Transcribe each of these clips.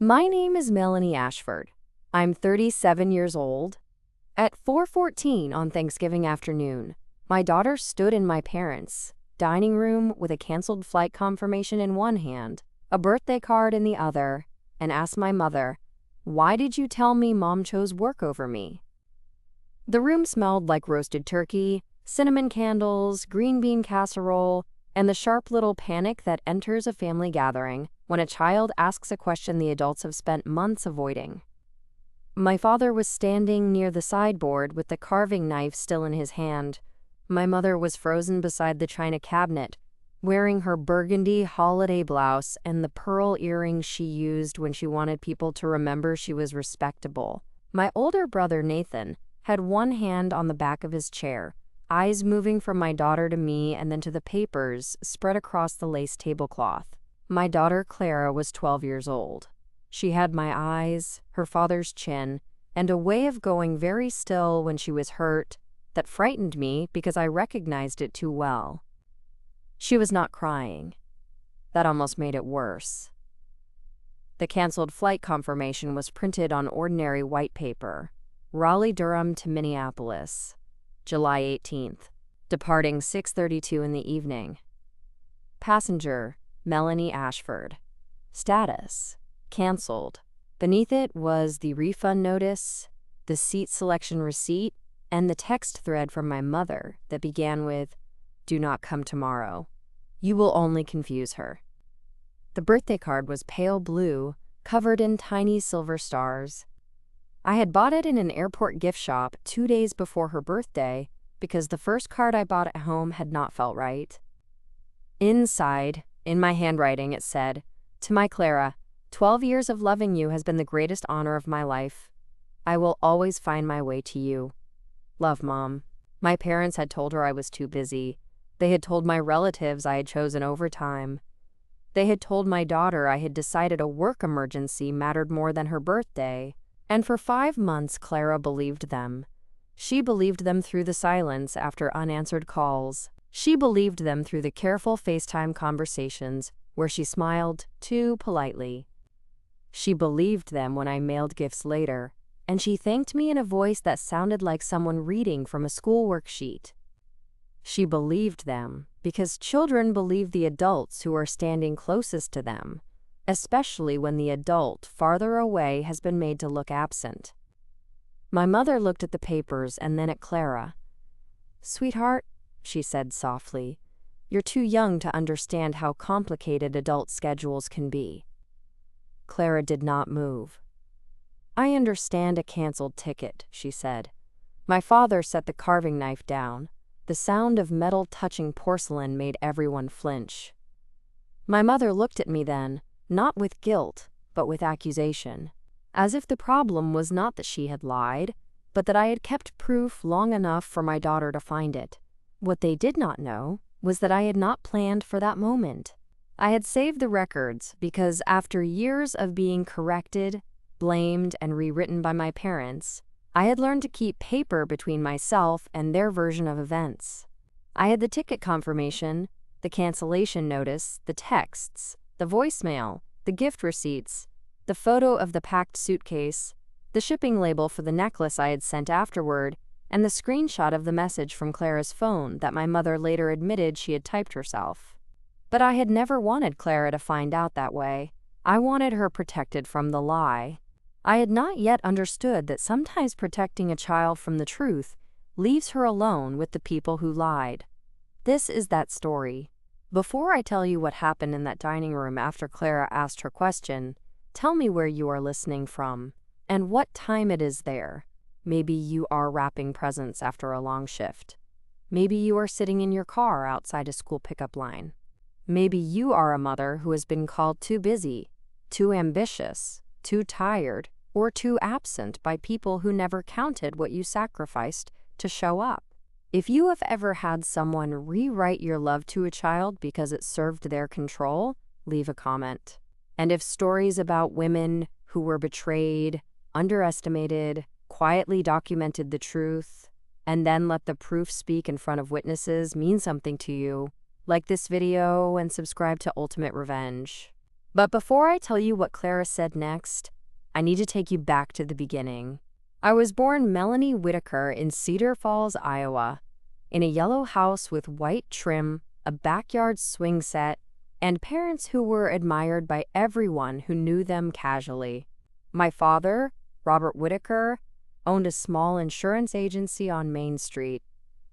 My name is Melanie Ashford. I'm 37 years old. At 4:14 on Thanksgiving afternoon, my daughter stood in my parents' dining room with a canceled flight confirmation in one hand, a birthday card in the other, and asked my mother, "Why did you tell me Mom chose work over me?" The room smelled like roasted turkey, cinnamon candles, green bean casserole, and the sharp little panic that enters a family gathering when a child asks a question the adults have spent months avoiding. My father was standing near the sideboard with the carving knife still in his hand. My mother was frozen beside the china cabinet, wearing her burgundy holiday blouse and the pearl earrings she used when she wanted people to remember she was respectable. My older brother, Nathan, had one hand on the back of his chair, eyes moving from my daughter to me and then to the papers spread across the lace tablecloth. My daughter, Clara, was 12 years old. She had my eyes, her father's chin, and a way of going very still when she was hurt that frightened me because I recognized it too well. She was not crying. That almost made it worse. The canceled flight confirmation was printed on ordinary white paper. Raleigh-Durham to Minneapolis, July 18th, departing 6:32 in the evening. Passenger, Melanie Ashford. Status, canceled. Beneath it was the refund notice, the seat selection receipt, and the text thread from my mother that began with, "Do not come tomorrow. You will only confuse her." The birthday card was pale blue, covered in tiny silver stars. I had bought it in an airport gift shop 2 days before her birthday because the first card I bought at home had not felt right. Inside, in my handwriting, it said, "To my Clara, 12 years of loving you has been the greatest honor of my life. I will always find my way to you. Love, Mom." My parents had told her I was too busy. They had told my relatives I had chosen overtime. They had told my daughter I had decided a work emergency mattered more than her birthday. And for 5 months, Clara believed them. She believed them through the silence after unanswered calls. She believed them through the careful FaceTime conversations where she smiled too politely. She believed them when I mailed gifts later, and she thanked me in a voice that sounded like someone reading from a school worksheet. She believed them because children believe the adults who are standing closest to them, especially when the adult farther away has been made to look absent. My mother looked at the papers and then at Clara. "Sweetheart," she said softly, "you're too young to understand how complicated adult schedules can be." Clara did not move. "I understand a canceled ticket," she said. My father set the carving knife down. The sound of metal touching porcelain made everyone flinch. My mother looked at me then, not with guilt, but with accusation, as if the problem was not that she had lied, but that I had kept proof long enough for my daughter to find it. What they did not know was that I had not planned for that moment. I had saved the records because after years of being corrected, blamed, and rewritten by my parents, I had learned to keep paper between myself and their version of events. I had the ticket confirmation, the cancellation notice, the texts, the voicemail, the gift receipts, the photo of the packed suitcase, the shipping label for the necklace I had sent afterward, and the screenshot of the message from Clara's phone that my mother later admitted she had typed herself. But I had never wanted Clara to find out that way. I wanted her protected from the lie. I had not yet understood that sometimes protecting a child from the truth leaves her alone with the people who lied. This is that story. Before I tell you what happened in that dining room after Clara asked her question, tell me where you are listening from and what time it is there. Maybe you are wrapping presents after a long shift. Maybe you are sitting in your car outside a school pickup line. Maybe you are a mother who has been called too busy, too ambitious, too tired, or too absent by people who never counted what you sacrificed to show up. If you have ever had someone rewrite your love to a child because it served their control, leave a comment. And if stories about women who were betrayed, underestimated, quietly documented the truth, and then let the proof speak in front of witnesses mean something to you, like this video and subscribe to Ultimate Revenge. But before I tell you what Clara said next, I need to take you back to the beginning. I was born Melanie Whitaker in Cedar Falls, Iowa, in a yellow house with white trim, a backyard swing set, and parents who were admired by everyone who knew them casually. My father, Robert Whitaker, owned a small insurance agency on Main Street,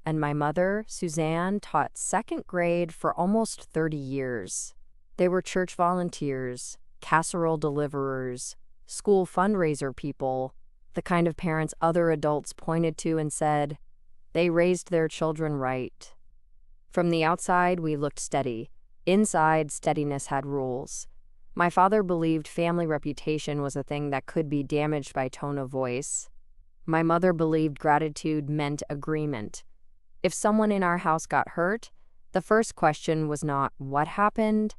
and my mother, Suzanne, taught second grade for almost 30 years. They were church volunteers, casserole deliverers, school fundraiser people, the kind of parents other adults pointed to and said, "They raised their children right." From the outside, we looked steady. Inside, steadiness had rules. My father believed family reputation was a thing that could be damaged by tone of voice. My mother believed gratitude meant agreement. If someone in our house got hurt, the first question was not what happened,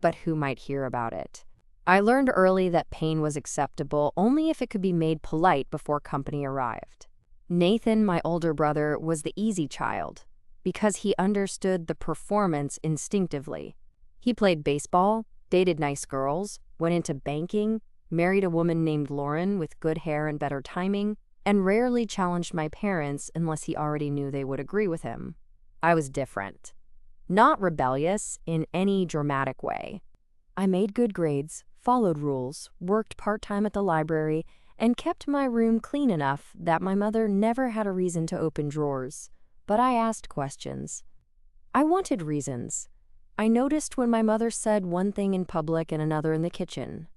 but who might hear about it. I learned early that pain was acceptable only if it could be made polite before company arrived. Nathan, my older brother, was the easy child because he understood the performance instinctively. He played baseball, dated nice girls, went into banking, married a woman named Lauren with good hair and better timing, and rarely challenged my parents unless he already knew they would agree with him. I was different. Not rebellious in any dramatic way. I made good grades, followed rules, worked part-time at the library, and kept my room clean enough that my mother never had a reason to open drawers. But I asked questions. I wanted reasons. I noticed when my mother said one thing in public and another in the kitchen.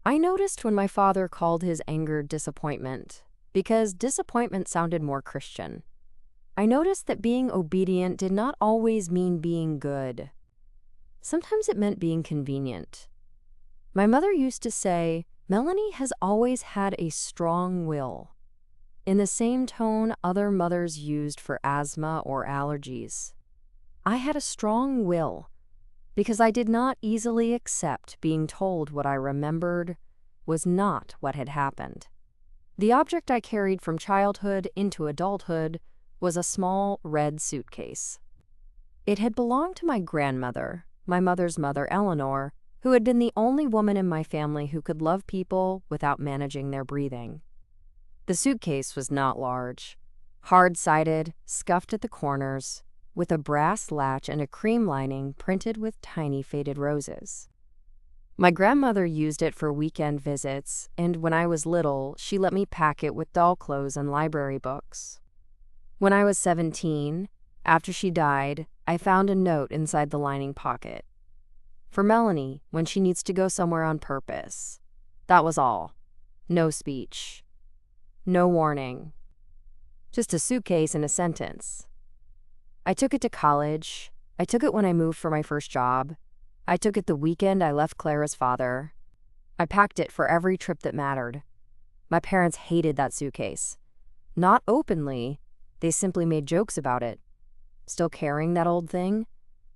I noticed when my father called his anger disappointment, because disappointment sounded more Christian. I noticed that being obedient did not always mean being good. Sometimes it meant being convenient. My mother used to say, "Melanie has always had a strong will," in the same tone other mothers used for asthma or allergies. I had a strong will because I did not easily accept being told what I remembered was not what had happened. The object I carried from childhood into adulthood was a small red suitcase. It had belonged to my grandmother, my mother's mother, Eleanor, who had been the only woman in my family who could love people without managing their breathing. The suitcase was not large, hard-sided, scuffed at the corners, with a brass latch and a cream lining printed with tiny faded roses. My grandmother used it for weekend visits, and when I was little, she let me pack it with doll clothes and library books. When I was 17, after she died, I found a note inside the lining pocket. For Melanie, when she needs to go somewhere on purpose. That was all. No speech. No warning. Just a suitcase and a sentence. I took it to college. I took it when I moved for my first job. I took it the weekend I left Clara's father. I packed it for every trip that mattered. My parents hated that suitcase. Not openly, they simply made jokes about it. "Still carrying that old thing?"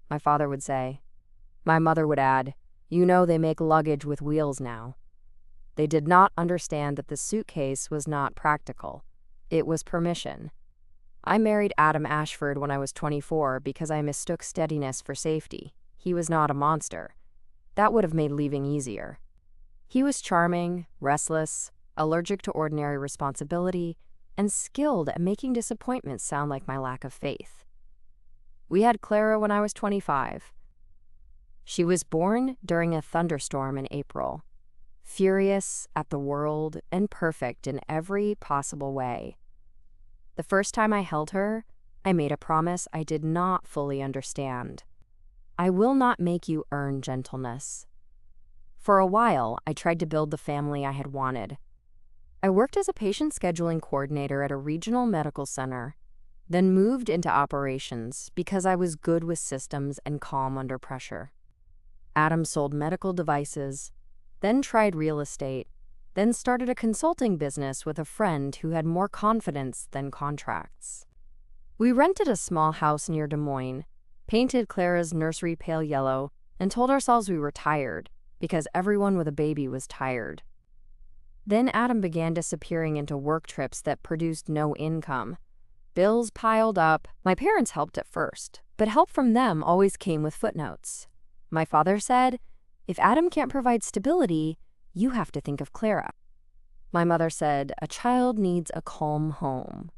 my father would say. My mother would add, "You know they make luggage with wheels now." They did not understand that the suitcase was not practical. It was permission. I married Adam Ashford when I was 24 because I mistook steadiness for safety. He was not a monster. That would have made leaving easier. He was charming, restless, allergic to ordinary responsibility, and skilled at making disappointments sound like my lack of faith. We had Clara when I was 25. She was born during a thunderstorm in April, furious at the world and perfect in every possible way. The first time I held her, I made a promise I did not fully understand. I will not make you earn gentleness. For a while, I tried to build the family I had wanted. I worked as a patient scheduling coordinator at a regional medical center, then moved into operations because I was good with systems and calm under pressure. Adam sold medical devices, then tried real estate, then started a consulting business with a friend who had more confidence than contracts. We rented a small house near Des Moines, painted Clara's nursery pale yellow, and told ourselves we were tired because everyone with a baby was tired. Then Adam began disappearing into work trips that produced no income. Bills piled up. My parents helped at first, but help from them always came with footnotes. My father said, If Adam can't provide stability, you have to think of Clara. My mother said, a child needs a calm home.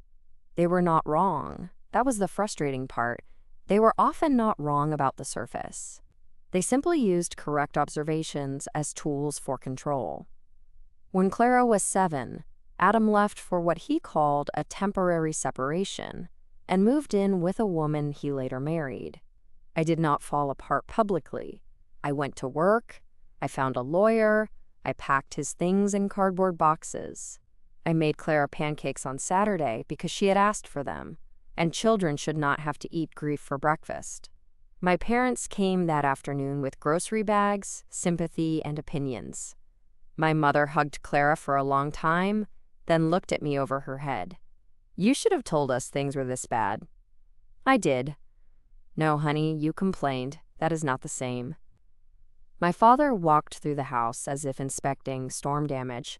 They were not wrong. That was the frustrating part. They were often not wrong about the surface. They simply used correct observations as tools for control. When Clara was 7, Adam left for what he called a temporary separation and moved in with a woman he later married. I did not fall apart publicly. I went to work, I found a lawyer, I packed his things in cardboard boxes. I made Clara pancakes on Saturday because she had asked for them, and children should not have to eat grief for breakfast. My parents came that afternoon with grocery bags, sympathy, and opinions. My mother hugged Clara for a long time, then looked at me over her head. You should have told us things were this bad. I did. No, honey, you complained. That is not the same. My father walked through the house as if inspecting storm damage.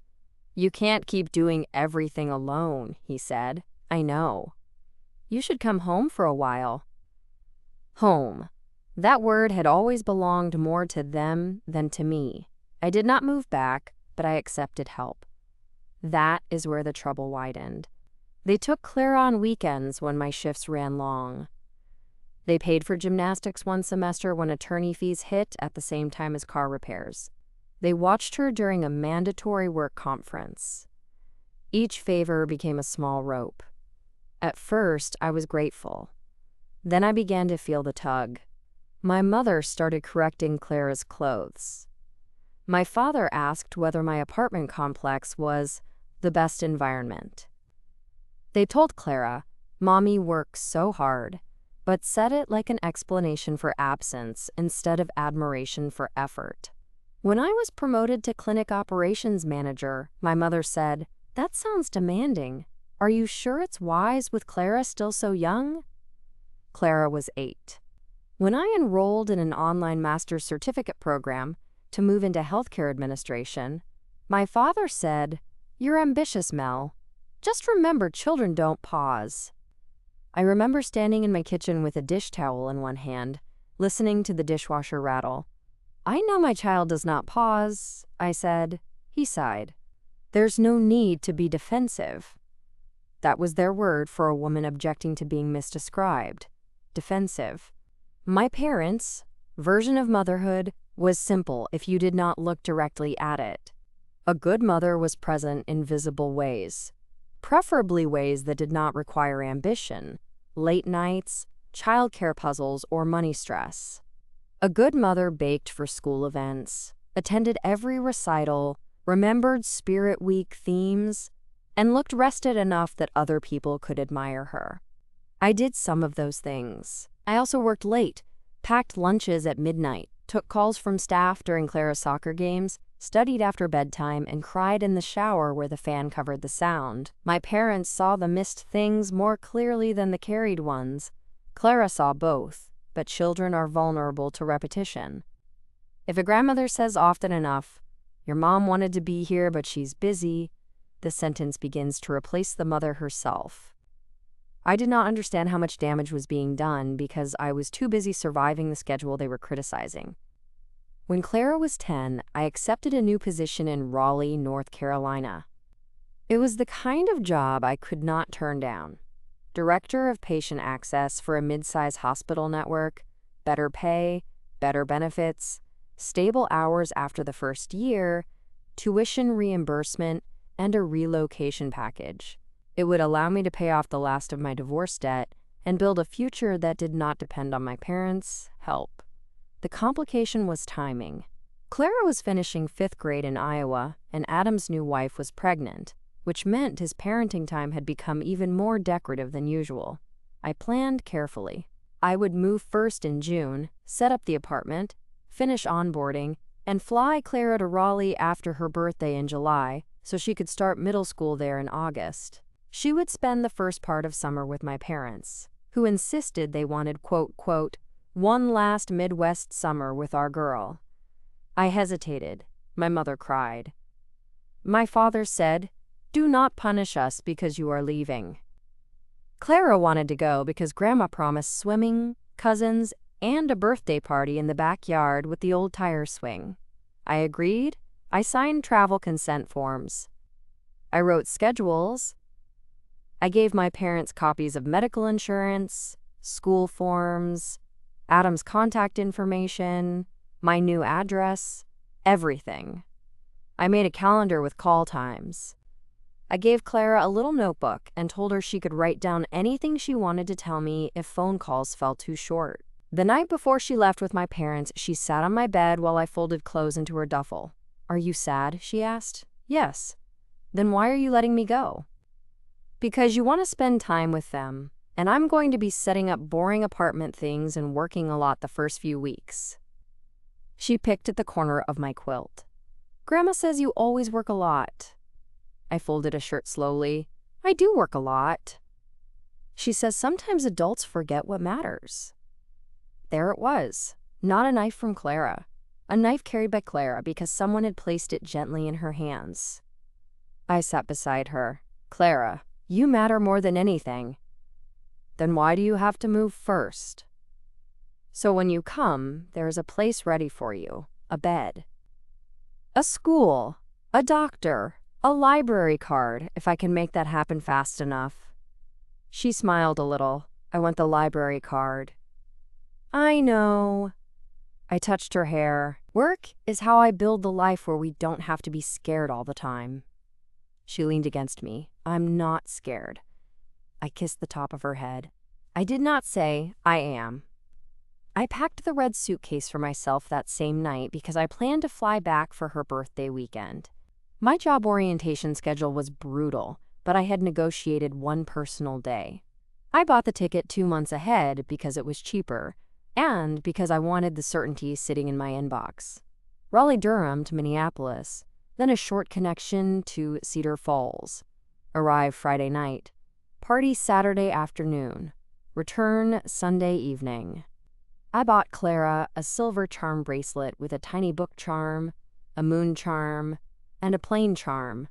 You can't keep doing everything alone, he said. I know. You should come home for a while. Home. That word had always belonged more to them than to me. I did not move back, but I accepted help. That is where the trouble widened. They took Clara on weekends when my shifts ran long. They paid for gymnastics one semester when attorney fees hit at the same time as car repairs. They watched her during a mandatory work conference. Each favor became a small rope. At first, I was grateful. Then I began to feel the tug. My mother started correcting Clara's clothes. My father asked whether my apartment complex was the best environment. They told Clara, Mommy works so hard, but said it like an explanation for absence instead of admiration for effort. When I was promoted to clinic operations manager, my mother said, That sounds demanding. Are you sure it's wise with Clara still so young? Clara was 8. When I enrolled in an online master's certificate program to move into healthcare administration, my father said, You're ambitious, Mel. Just remember children don't pause. I remember standing in my kitchen with a dish towel in one hand, listening to the dishwasher rattle. I know my child does not pause, I said. He sighed. There's no need to be defensive. That was their word for a woman objecting to being misdescribed. Defensive. My parents' version of motherhood was simple if you did not look directly at it. A good mother was present in visible ways, preferably ways that did not require ambition, late nights, childcare puzzles, or money stress. A good mother baked for school events, attended every recital, remembered Spirit Week themes, and looked rested enough that other people could admire her. I did some of those things. I also worked late, packed lunches at midnight, took calls from staff during Clara's soccer games, studied after bedtime, and cried in the shower where the fan covered the sound. My parents saw the missed things more clearly than the carried ones. Clara saw both, but children are vulnerable to repetition. If a grandmother says often enough, Your mom wanted to be here but she's busy, the sentence begins to replace the mother herself. I did not understand how much damage was being done because I was too busy surviving the schedule they were criticizing. When Clara was 10, I accepted a new position in Raleigh, North Carolina. It was the kind of job I could not turn down. Director of Patient Access for a mid-size hospital network, better pay, better benefits, stable hours after the first year, tuition reimbursement, and a relocation package. It would allow me to pay off the last of my divorce debt and build a future that did not depend on my parents' help. The complication was timing. Clara was finishing 5th grade in Iowa, and Adam's new wife was pregnant, which meant his parenting time had become even more decorative than usual. I planned carefully. I would move first in June, set up the apartment, finish onboarding, and fly Clara to Raleigh after her birthday in July so she could start middle school there in August. She would spend the first part of summer with my parents, who insisted they wanted, quote, one last Midwest summer with our girl. I hesitated. My mother cried. My father said, Do not punish us because you are leaving. Clara wanted to go because Grandma promised swimming, cousins, and a birthday party in the backyard with the old tire swing. I agreed. I signed travel consent forms. I wrote schedules. I gave my parents copies of medical insurance, school forms, Adam's contact information, my new address, everything. I made a calendar with call times. I gave Clara a little notebook and told her she could write down anything she wanted to tell me if phone calls fell too short. The night before she left with my parents, she sat on my bed while I folded clothes into her duffel. "Are you sad?" she asked. "Yes." "Then why are you letting me go?" "Because you want to spend time with them, and I'm going to be setting up boring apartment things and working a lot the first few weeks." She picked at the corner of my quilt. "Grandma says you always work a lot." I folded a shirt slowly. "I do work a lot." She says sometimes adults forget what matters. There it was. Not a knife from Clara. A knife carried by Clara because someone had placed it gently in her hands. I sat beside her. "Clara, you matter more than anything." "Then why do you have to move first?" "So when you come, there is a place ready for you. A bed. A school. A doctor. A library card, if I can make that happen fast enough." She smiled a little. "I want the library card." "I know." I touched her hair. "Work is how I build the life where we don't have to be scared all the time." She leaned against me. "I'm not scared." I kissed the top of her head. I did not say, "I am." I packed the red suitcase for myself that same night because I planned to fly back for her birthday weekend. My job orientation schedule was brutal, but I had negotiated one personal day. I bought the ticket 2 months ahead because it was cheaper, and because I wanted the certainty sitting in my inbox. Raleigh-Durham to Minneapolis, then a short connection to Cedar Falls. Arrive Friday night. Party Saturday afternoon. Return Sunday evening. I bought Clara a silver charm bracelet with a tiny book charm, a moon charm, and a plain charm,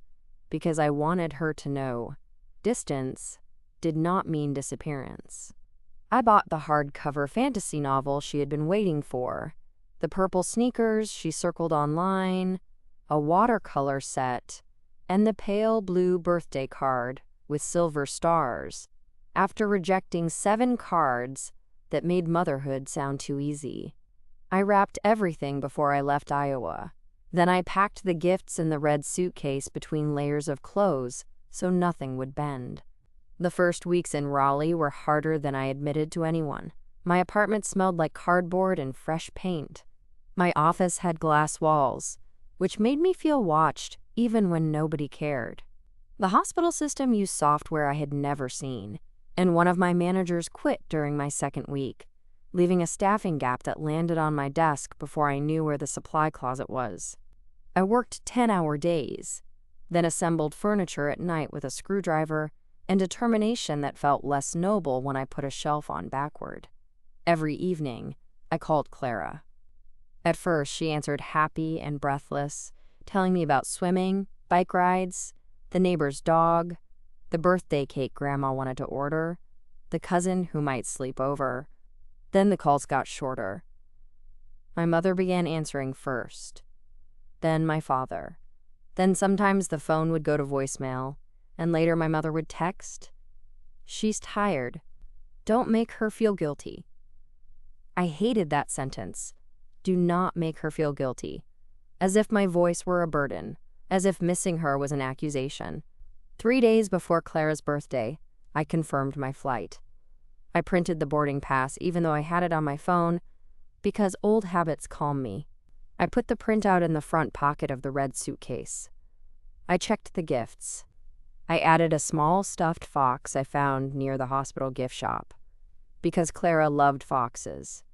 because I wanted her to know distance did not mean disappearance. I bought the hardcover fantasy novel she had been waiting for, the purple sneakers she circled online, a watercolor set, and the pale blue birthday card with silver stars, after rejecting 7 cards that made motherhood sound too easy. I wrapped everything before I left Iowa. Then I packed the gifts in the red suitcase between layers of clothes so nothing would bend. The first weeks in Raleigh were harder than I admitted to anyone. My apartment smelled like cardboard and fresh paint. My office had glass walls, which made me feel watched even when nobody cared. The hospital system used software I had never seen, and one of my managers quit during my second week, leaving a staffing gap that landed on my desk before I knew where the supply closet was. I worked 10-hour days, then assembled furniture at night with a screwdriver and determination that felt less noble when I put a shelf on backward. Every evening, I called Clara. At first, she answered happy and breathless, telling me about swimming, bike rides, the neighbor's dog, the birthday cake Grandma wanted to order, the cousin who might sleep over. Then the calls got shorter. My mother began answering first, then my father. Then sometimes the phone would go to voicemail, and later my mother would text, "She's tired. Don't make her feel guilty." I hated that sentence. Do not make her feel guilty. As if my voice were a burden, as if missing her was an accusation. 3 days before Clara's birthday, I confirmed my flight. I printed the boarding pass even though I had it on my phone, because old habits calm me. I put the printout in the front pocket of the red suitcase. I checked the gifts. I added a small stuffed fox I found near the hospital gift shop, because Clara loved foxes,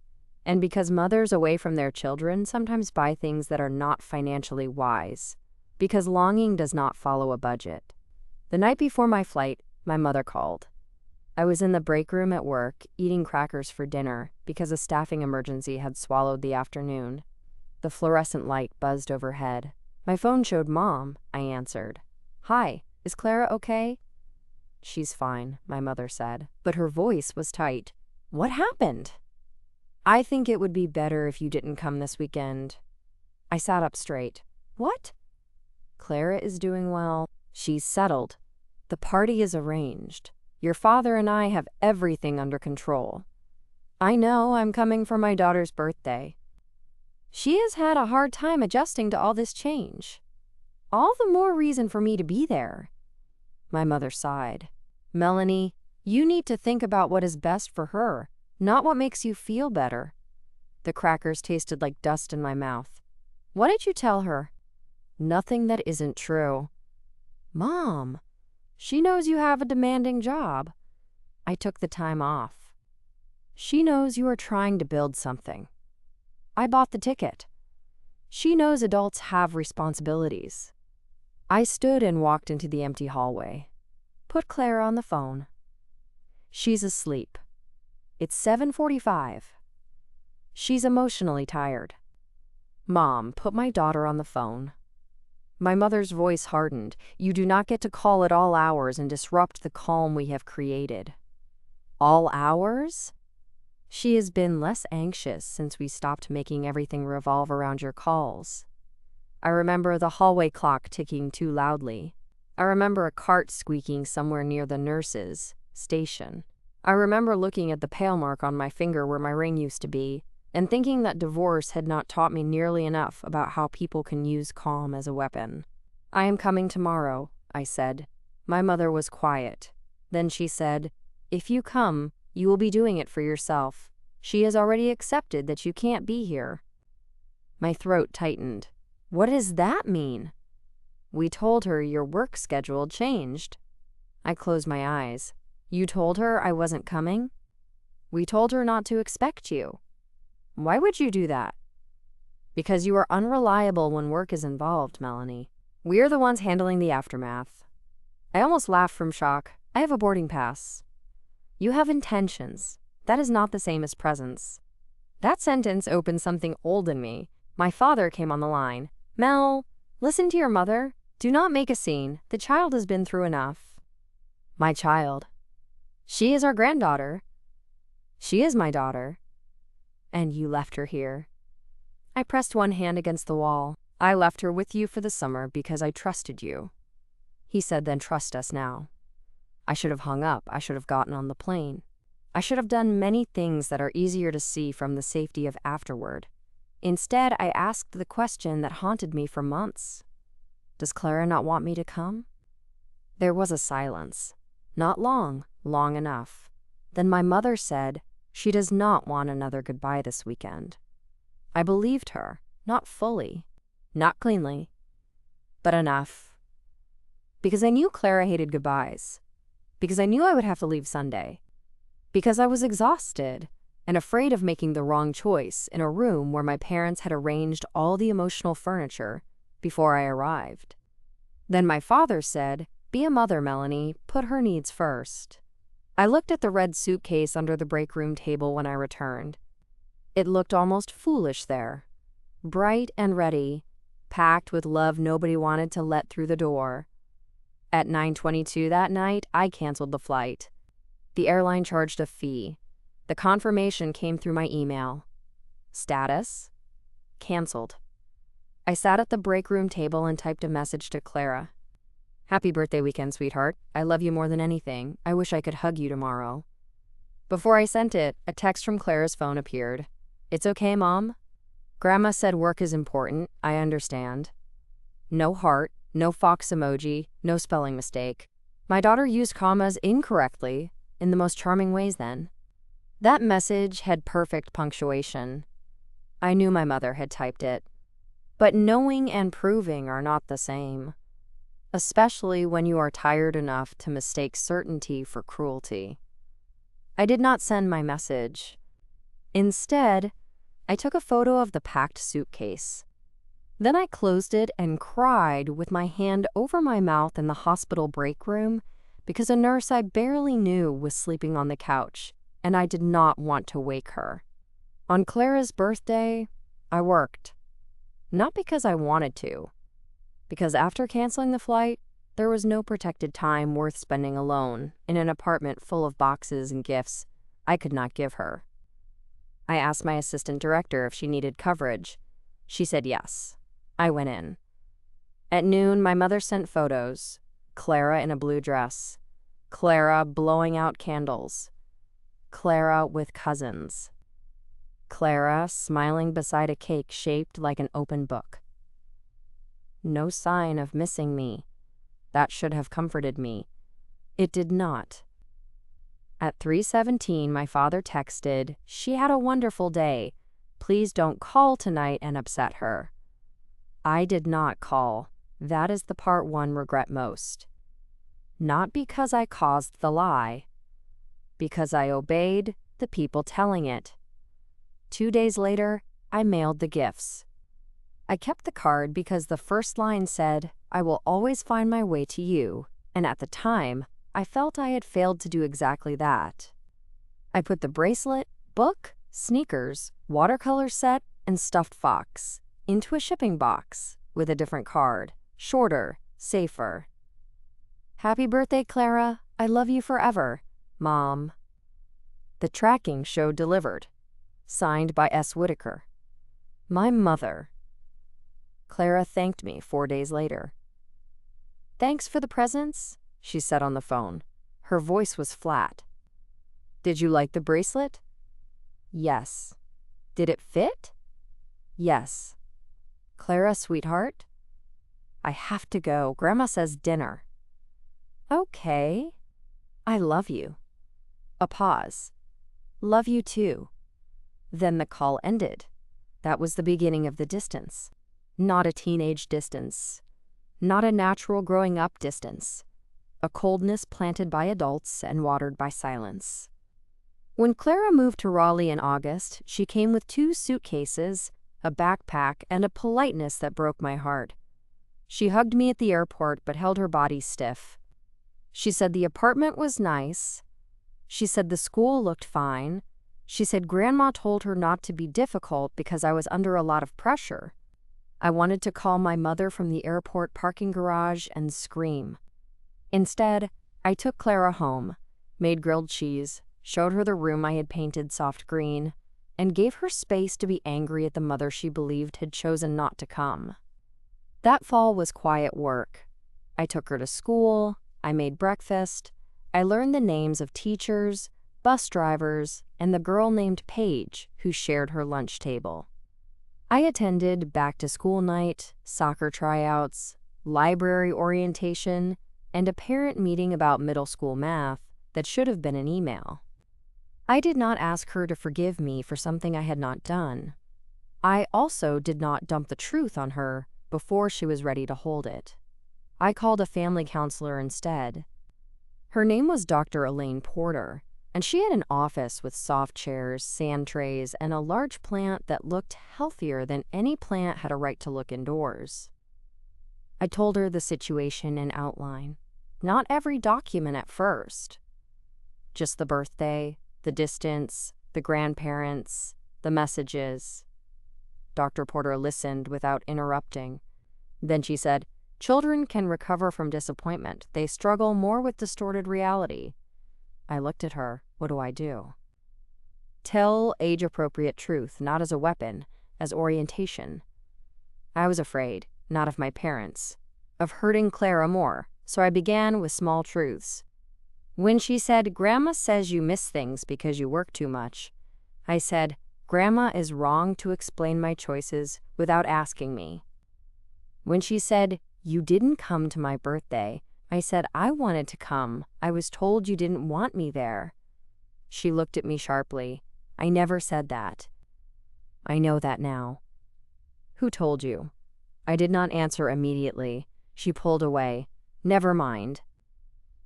and because mothers away from their children sometimes buy things that are not financially wise, because longing does not follow a budget. The night before my flight, my mother called. I was in the break room at work, eating crackers for dinner because a staffing emergency had swallowed the afternoon. The fluorescent light buzzed overhead. My phone showed Mom, I answered. "Hi, is Clara okay?" "She's fine," my mother said, but her voice was tight. "What happened?" I think it would be better if you didn't come this weekend. I sat up straight. What? Clara is doing well. She's settled. The party is arranged. Your father and I have everything under control. I know I'm coming for my daughter's birthday. She has had a hard time adjusting to all this change. All the more reason for me to be there. My mother sighed. Melanie, you need to think about what is best for her, not what makes you feel better. The crackers tasted like dust in my mouth. What did you tell her? Nothing that isn't true. Mom, she knows you have a demanding job. I took the time off. She knows you are trying to build something. I bought the ticket. She knows adults have responsibilities. I stood and walked into the empty hallway. Put Clara on the phone. She's asleep. It's 7:45. She's emotionally tired. Mom, put my daughter on the phone. My mother's voice hardened. You do not get to call at all hours and disrupt the calm we have created. All hours? She has been less anxious since we stopped making everything revolve around your calls. I remember the hallway clock ticking too loudly. I remember a cart squeaking somewhere near the nurse's station. I remember looking at the pale mark on my finger where my ring used to be, and thinking that divorce had not taught me nearly enough about how people can use calm as a weapon. I am coming tomorrow, I said. My mother was quiet. Then she said, if you come, you will be doing it for yourself. She has already accepted that you can't be here. My throat tightened. What does that mean? We told her your work schedule changed. I closed my eyes. You told her I wasn't coming? We told her not to expect you. Why would you do that? Because you are unreliable when work is involved, Melanie. We're the ones handling the aftermath. I almost laughed from shock. I have a boarding pass. You have intentions. That is not the same as presence. That sentence opened something old in me. My father came on the line. Mel, listen to your mother. Do not make a scene. The child has been through enough. My child. She is our granddaughter. She is my daughter. And you left her here. I pressed one hand against the wall. I left her with you for the summer because I trusted you. He said, then trust us now. I should have hung up. I should have gotten on the plane. I should have done many things that are easier to see from the safety of afterward. Instead, I asked the question that haunted me for months. Does Clara not want me to come? There was a silence. Not long, long enough. Then my mother said, she does not want another goodbye this weekend. I believed her, not fully, not cleanly, but enough. Because I knew Clara hated goodbyes. Because I knew I would have to leave Sunday. Because I was exhausted and afraid of making the wrong choice in a room where my parents had arranged all the emotional furniture before I arrived. Then my father said, be a mother, Melanie, put her needs first. I looked at the red suitcase under the break room table when I returned. It looked almost foolish there, bright and ready, packed with love nobody wanted to let through the door. At 9:22 that night, I canceled the flight. The airline charged a fee. The confirmation came through my email. Status? Canceled. I sat at the break room table and typed a message to Clara. Happy birthday weekend, sweetheart. I love you more than anything. I wish I could hug you tomorrow. Before I sent it, a text from Clara's phone appeared. It's okay, Mom. Grandma said work is important. I understand. No heart, no fox emoji, no spelling mistake. My daughter used commas incorrectly, in the most charming ways then. That message had perfect punctuation. I knew my mother had typed it. But knowing and proving are not the same. Especially when you are tired enough to mistake certainty for cruelty. I did not send my message. Instead, I took a photo of the packed suitcase. Then I closed it and cried with my hand over my mouth in the hospital break room because a nurse I barely knew was sleeping on the couch, and I did not want to wake her. On Clara's birthday, I worked. Not because I wanted to. Because after canceling the flight, there was no protected time worth spending alone in an apartment full of boxes and gifts I could not give her. I asked my assistant director if she needed coverage. She said yes. I went in. At noon, my mother sent photos. Clara in a blue dress. Clara blowing out candles. Clara with cousins. Clara smiling beside a cake shaped like an open book. No sign of missing me. That should have comforted me. It did not. At 3:17, my father texted, "She had a wonderful day. Please don't call tonight and upset her." I did not call. That is the part one regret most. Not because I caused the lie. Because I obeyed the people telling it. 2 days later, I mailed the gifts. I kept the card because the first line said, "I will always find my way to you," and at the time, I felt I had failed to do exactly that. I put the bracelet, book, sneakers, watercolor set, and stuffed fox into a shipping box with a different card, shorter, safer. "Happy birthday, Clara. I love you forever, Mom." The tracking showed delivered. Signed by S. Whitaker. My mother. Clara thanked me 4 days later. "Thanks for the presents," she said on the phone. Her voice was flat. "Did you like the bracelet?" "Yes." "Did it fit?" "Yes." "Clara, sweetheart?" "I have to go. Grandma says dinner." "Okay." "I love you." A pause. "Love you too." Then the call ended. That was the beginning of the distance. Not a teenage distance. Not a natural growing up distance. A coldness planted by adults and watered by silence. When Clara moved to Raleigh in August, she came with 2 suitcases, a backpack, and a politeness that broke my heart. She hugged me at the airport but held her body stiff. She said the apartment was nice. She said the school looked fine. She said Grandma told her not to be difficult because I was under a lot of pressure. I wanted to call my mother from the airport parking garage and scream. Instead, I took Clara home, made grilled cheese, showed her the room I had painted soft green, and gave her space to be angry at the mother she believed had chosen not to come. That fall was quiet work. I took her to school, I made breakfast, I learned the names of teachers, bus drivers, and the girl named Paige who shared her lunch table. I attended back-to-school night, soccer tryouts, library orientation, and a parent meeting about middle school math that should have been an email. I did not ask her to forgive me for something I had not done. I also did not dump the truth on her before she was ready to hold it. I called a family counselor instead. Her name was Dr. Elaine Porter, and she had an office with soft chairs, sand trays, and a large plant that looked healthier than any plant had a right to look indoors. I told her the situation in outline. Not every document at first. Just the birthday, the distance, the grandparents, the messages. Dr. Porter listened without interrupting. Then she said, "Children can recover from disappointment. They struggle more with distorted reality." I looked at her. What do I do? Tell age-appropriate truth, not as a weapon, as orientation. I was afraid, not of my parents, of hurting Clara more, so I began with small truths. When she said, "Grandma says you miss things because you work too much," I said, "Grandma is wrong to explain my choices without asking me." When she said, "You didn't come to my birthday," I said, "I wanted to come. I was told you didn't want me there." She looked at me sharply. "I never said that." "I know that now." "Who told you?" I did not answer immediately. She pulled away. "Never mind."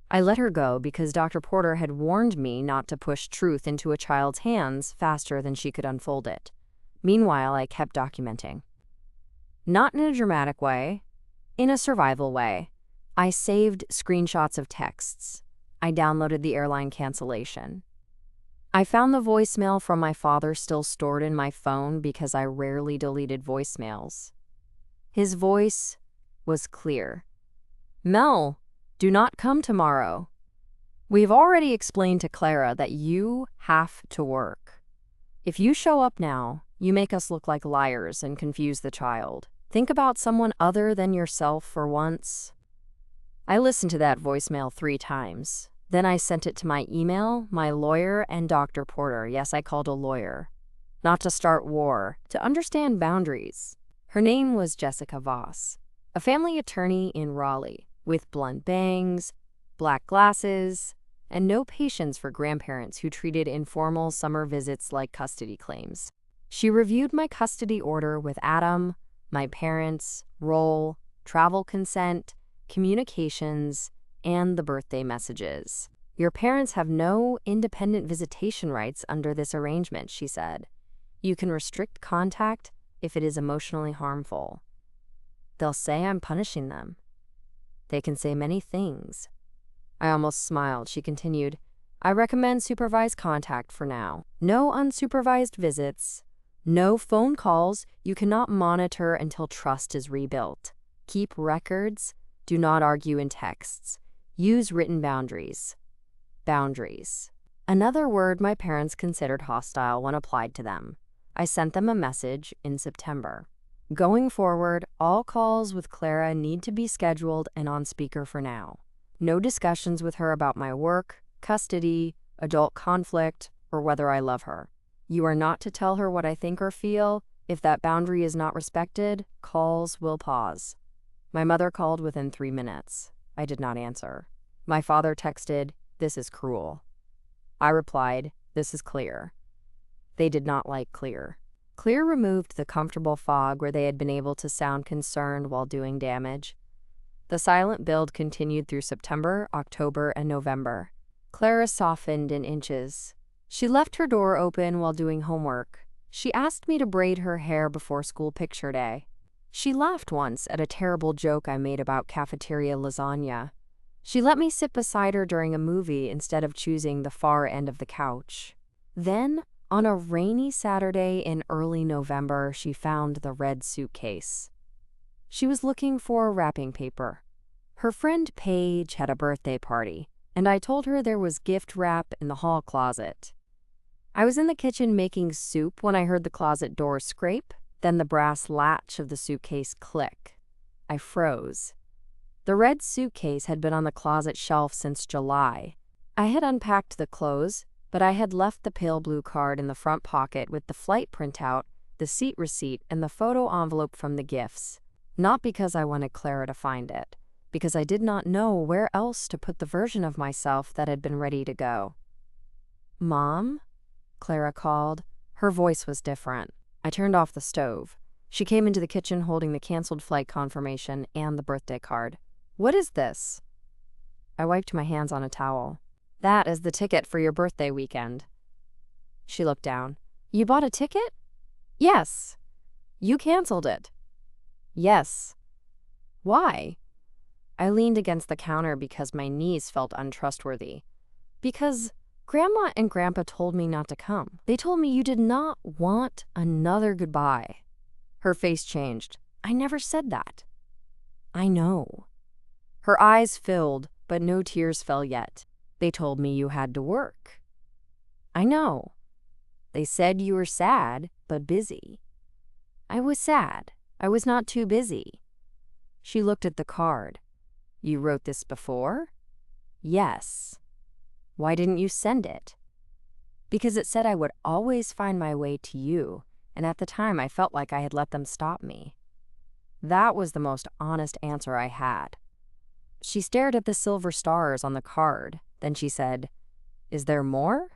I let her go because Dr. Porter had warned me not to push truth into a child's hands faster than she could unfold it. Meanwhile, I kept documenting. Not in a dramatic way, in a survival way. I saved screenshots of texts. I downloaded the airline cancellation. I found the voicemail from my father still stored in my phone because I rarely deleted voicemails. His voice was clear. "Mel, do not come tomorrow. We've already explained to Clara that you have to work." If you show up now, you make us look like liars and confuse the child. Think about someone other than yourself for once. I listened to that voicemail 3 times. Then I sent it to my email, my lawyer, and Dr. Porter. Yes, I called a lawyer. Not to start war, to understand boundaries. Her name was Jessica Voss, a family attorney in Raleigh, with blunt bangs, black glasses, and no patience for grandparents who treated informal summer visits like custody claims. She reviewed my custody order with Adam, my parents, role, travel consent, communications, and the birthday messages. Your parents have no independent visitation rights under this arrangement, she said. You can restrict contact if it is emotionally harmful. They'll say I'm punishing them. They can say many things. I almost smiled. She continued, I recommend supervised contact for now. No unsupervised visits. No phone calls you cannot monitor until trust is rebuilt. Keep records. Do not argue in texts. Use written boundaries. Boundaries. Another word my parents considered hostile when applied to them. I sent them a message in September. Going forward, all calls with Clara need to be scheduled and on speaker for now. No discussions with her about my work, custody, adult conflict, or whether I love her. You are not to tell her what I think or feel. If that boundary is not respected, calls will pause. My mother called within 3 minutes. I did not answer. My father texted, "This is cruel." I replied, "This is clear." They did not like clear. Clear removed the comfortable fog where they had been able to sound concerned while doing damage. The silent build continued through September, October, and November. Clara softened in inches. She left her door open while doing homework. She asked me to braid her hair before school picture day. She laughed once at a terrible joke I made about cafeteria lasagna. She let me sit beside her during a movie instead of choosing the far end of the couch. Then, on a rainy Saturday in early November, she found the red suitcase. She was looking for wrapping paper. Her friend Paige had a birthday party, and I told her there was gift wrap in the hall closet. I was in the kitchen making soup when I heard the closet door scrape, then the brass latch of the suitcase click. I froze. The red suitcase had been on the closet shelf since July. I had unpacked the clothes, but I had left the pale blue card in the front pocket with the flight printout, the seat receipt, and the photo envelope from the gifts. Not because I wanted Clara to find it, because I did not know where else to put the version of myself that had been ready to go. "Mom?" Clara called. Her voice was different. I turned off the stove. She came into the kitchen holding the canceled flight confirmation and the birthday card. "What is this?" I wiped my hands on a towel. "That is the ticket for your birthday weekend." She looked down. "You bought a ticket?" "Yes." "You canceled it." "Yes." "Why?" I leaned against the counter because my knees felt untrustworthy. "Because Grandma and Grandpa told me not to come. They told me you did not want another goodbye." Her face changed. "I never said that." "I know." Her eyes filled, but no tears fell yet. "They told me you had to work." "I know." "They said you were sad, but busy." "I was sad. I was not too busy." She looked at the card. "You wrote this before?" "Yes." "Why didn't you send it?" "Because it said I would always find my way to you, and at the time I felt like I had let them stop me." That was the most honest answer I had. She stared at the silver stars on the card. Then she said, "Is there more?"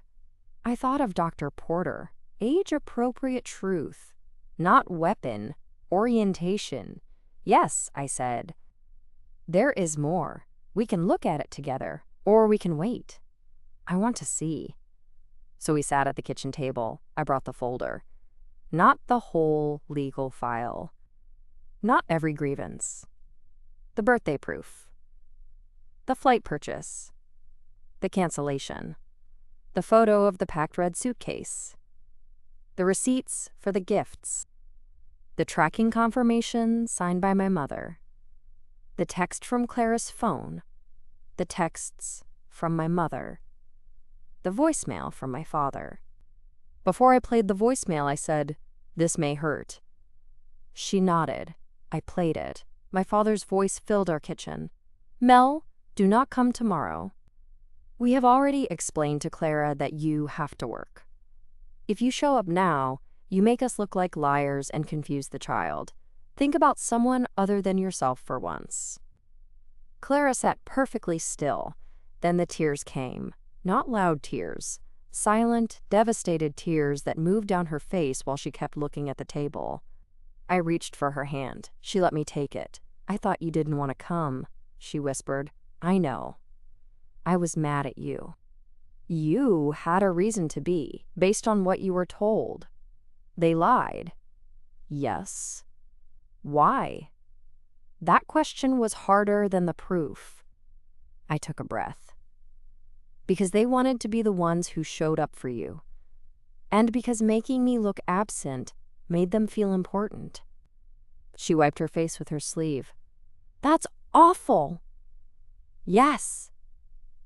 I thought of Dr. Porter. Age-appropriate truth. Not weapon. Orientation. "Yes," I said. "There is more. We can look at it together, or we can wait. I want to see." So we sat at the kitchen table. I brought the folder. Not the whole legal file. Not every grievance. The birthday proof. The flight purchase. The cancellation. The photo of the packed red suitcase. The receipts for the gifts. The tracking confirmation signed by my mother. The text from Clara's phone. The texts from my mother. The voicemail from my father. Before I played the voicemail, I said, "This may hurt." She nodded. I played it. My father's voice filled our kitchen. "Mel, do not come tomorrow. We have already explained to Clara that you have to work. If you show up now, you make us look like liars and confuse the child. Think about someone other than yourself for once." Clara sat perfectly still. Then the tears came. Not loud tears. Silent, devastated tears that moved down her face while she kept looking at the table. I reached for her hand. She let me take it. "I thought you didn't want to come," she whispered. "I know. I was mad at you. You had a reason to be, based on what you were told. They lied." "Yes." "Why?" That question was harder than the proof. I took a breath. "Because they wanted to be the ones who showed up for you. And because making me look absent made them feel important." She wiped her face with her sleeve. "That's awful." "Yes."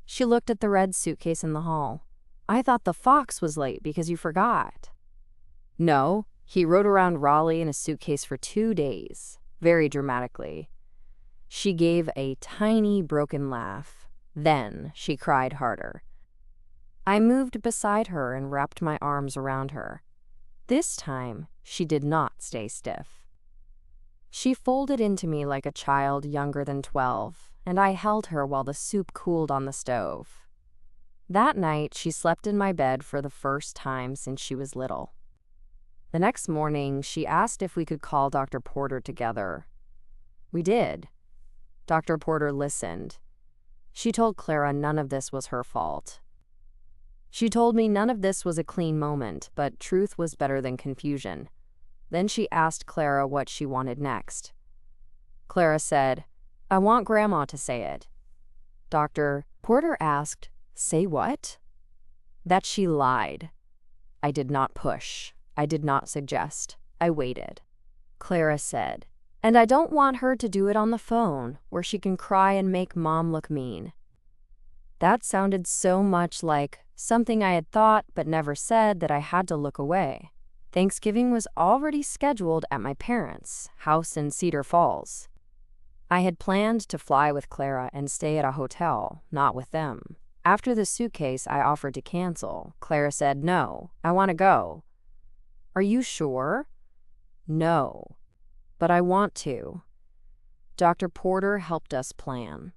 She looked at the red suitcase in the hall. "I thought the fox was late because you forgot." "No, he rode around Raleigh in a suitcase for 2 days, very dramatically." She gave a tiny, broken laugh. Then she cried harder. I moved beside her and wrapped my arms around her. This time, she did not stay stiff. She folded into me like a child younger than 12, and I held her while the soup cooled on the stove. That night, she slept in my bed for the first time since she was little. The next morning, she asked if we could call Dr. Porter together. We did. Dr. Porter listened. She told Clara none of this was her fault. She told me none of this was a clean moment, but truth was better than confusion. Then she asked Clara what she wanted next. Clara said, "I want Grandma to say it." Dr. Porter asked, "Say what?" That she lied. I did not push. I did not suggest. I waited. Clara said, "And I don't want her to do it on the phone, where she can cry and make Mom look mean." That sounded so much like something I had thought but never said that I had to look away. Thanksgiving was already scheduled at my parents' house in Cedar Falls. I had planned to fly with Clara and stay at a hotel, not with them. After the suitcase, I offered to cancel. Clara said, "No, I want to go." "Are you sure?" "No, but I want to." Dr. Porter helped us plan.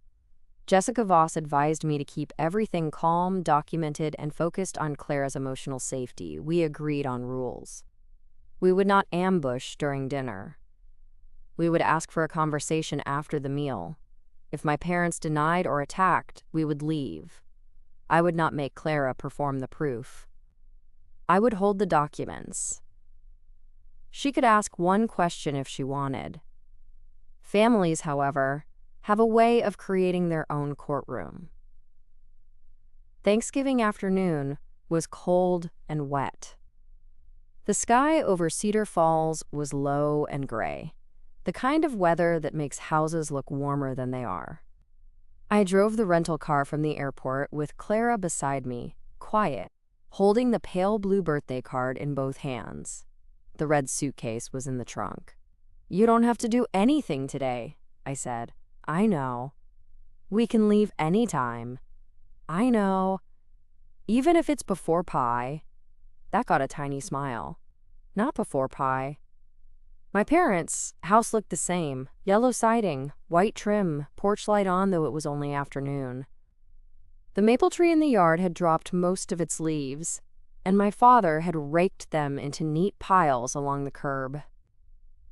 Jessica Voss advised me to keep everything calm, documented, and focused on Clara's emotional safety. We agreed on rules. We would not ambush during dinner. We would ask for a conversation after the meal. If my parents denied or attacked, we would leave. I would not make Clara perform the proof. I would hold the documents. She could ask one question if she wanted. Families, however, have a way of creating their own courtroom. Thanksgiving afternoon was cold and wet. The sky over Cedar Falls was low and gray, the kind of weather that makes houses look warmer than they are. I drove the rental car from the airport with Clara beside me, quiet, holding the pale blue birthday card in both hands. The red suitcase was in the trunk. "You don't have to do anything today," I said. "I know." "We can leave anytime." "I know." "Even if it's before pie." That got a tiny smile. "Not before pie." My parents' house looked the same. Yellow siding, white trim, porch light on though it was only afternoon. The maple tree in the yard had dropped most of its leaves, and my father had raked them into neat piles along the curb.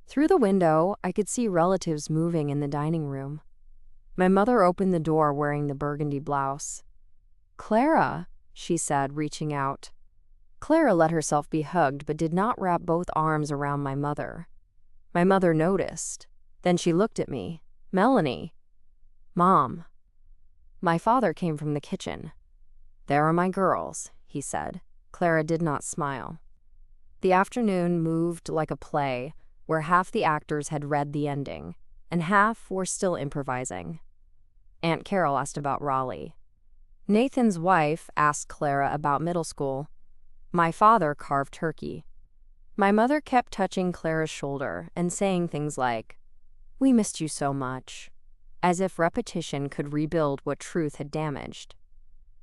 Through the window, I could see relatives moving in the dining room. My mother opened the door wearing the burgundy blouse. "Clara," she said, reaching out. Clara let herself be hugged but did not wrap both arms around my mother. My mother noticed. Then she looked at me. "Melanie." "Mom." My father came from the kitchen. "There are my girls," he said. Clara did not smile. The afternoon moved like a play, where half the actors had read the ending, and half were still improvising. Aunt Carol asked about Raleigh. Nathan's wife asked Clara about middle school. My father carved turkey. My mother kept touching Clara's shoulder and saying things like, "We missed you so much," as if repetition could rebuild what truth had damaged.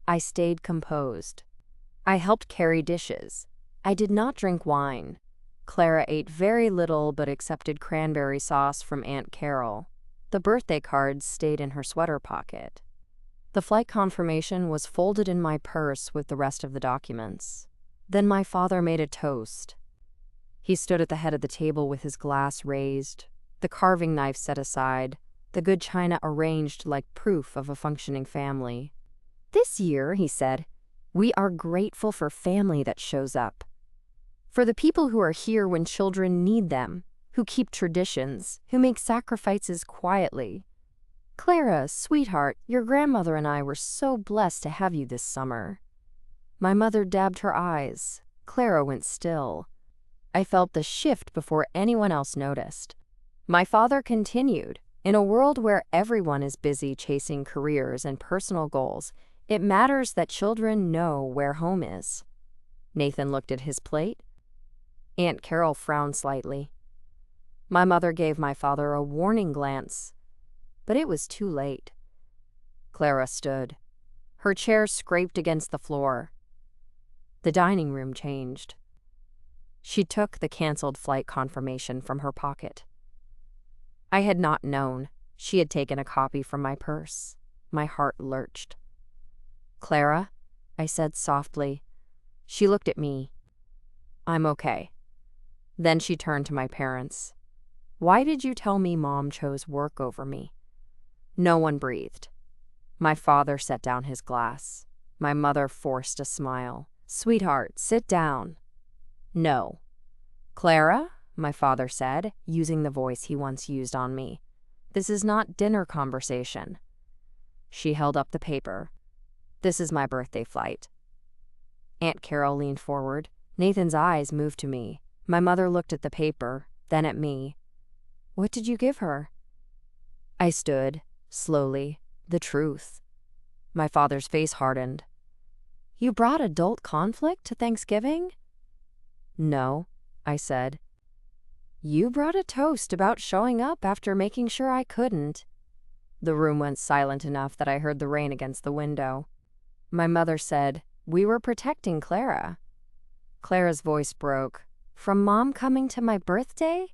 I stayed composed. I helped carry dishes. I did not drink wine. Clara ate very little but accepted cranberry sauce from Aunt Carol. The birthday cards stayed in her sweater pocket. The flight confirmation was folded in my purse with the rest of the documents. Then my father made a toast. He stood at the head of the table with his glass raised, the carving knife set aside, the good china arranged like proof of a functioning family. "This year," he said, "we are grateful for family that shows up. For the people who are here when children need them, who keep traditions, who make sacrifices quietly. Clara, sweetheart, your grandmother and I were so blessed to have you this summer." My mother dabbed her eyes. Clara went still. I felt the shift before anyone else noticed. My father continued, "In a world where everyone is busy chasing careers and personal goals, it matters that children know where home is." Nathan looked at his plate. Aunt Carol frowned slightly. My mother gave my father a warning glance, but it was too late. Clara stood. Her chair scraped against the floor. The dining room changed. She took the canceled flight confirmation from her pocket. I had not known. She had taken a copy from my purse. My heart lurched. "Clara," I said softly. She looked at me. "I'm okay." Then she turned to my parents. "Why did you tell me Mom chose work over me?" No one breathed. My father set down his glass. My mother forced a smile. "Sweetheart, sit down." "No." "Clara," my father said, using the voice he once used on me, "this is not dinner conversation." She held up the paper. "This is my birthday flight." Aunt Carol leaned forward. Nathan's eyes moved to me. My mother looked at the paper, then at me. "What did you give her?" I stood, slowly, the truth. My father's face hardened. "You brought adult conflict to Thanksgiving?" "No," I said. "You brought a toast about showing up after making sure I couldn't." The room went silent enough that I heard the rain against the window. My mother said, "We were protecting Clara." Clara's voice broke. "From Mom coming to my birthday?"